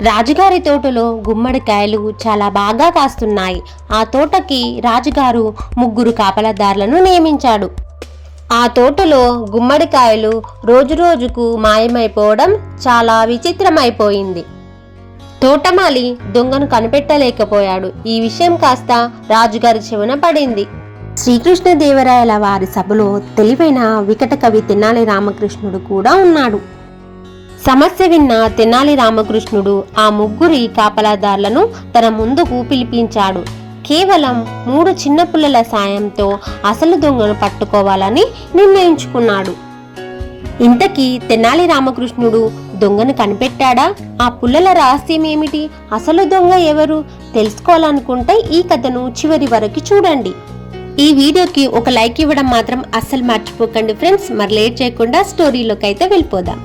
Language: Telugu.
రాజుగారి తోటలో గుమ్మడికాయలు చాలా బాగా కాస్తున్నాయి. ఆ తోటకి రాజుగారు 3 కాపలాదారులను నియమించాడు. ఆ తోటలో గుమ్మడికాయలు రోజురోజుకు మాయమైపోవడం చాలా విచిత్రమైపోయింది. తోటమాలి దొంగను కనిపెట్టలేకపోయాడు. ఈ విషయం కాస్త రాజుగారి చెవున పడింది. శ్రీకృష్ణదేవరాయల వారి సభలో తెలివైన వికట కవి తెనాలి రామకృష్ణుడు కూడా ఉన్నాడు. సమస్య విన్న తెనాలి రామకృష్ణుడు ఆ 3 కాపలాదారులను తన ముందుకు పిలిపించాడు. కేవలం 3 చిన్న పుల్లల సాయంతో అసలు దొంగను పట్టుకోవాలని నిర్ణయించుకున్నాడు. ఇంతకీ తెనాలి రామకృష్ణుడు దొంగను కనిపెట్టాడా? ఆ పుల్లల రహస్యం ఏమిటి? అసలు దొంగ ఎవరు? తెలుసుకోవాలనుకుంటే ఈ కథను చివరి వరకు చూడండి. ఈ వీడియోకి ఒక లైక్ ఇవ్వడం మాత్రం అస్సలు మర్చిపోకండి ఫ్రెండ్స్. మరి లేట్ చేయకుండా స్టోరీలోకి అయితే వెళ్ళిపోదాం.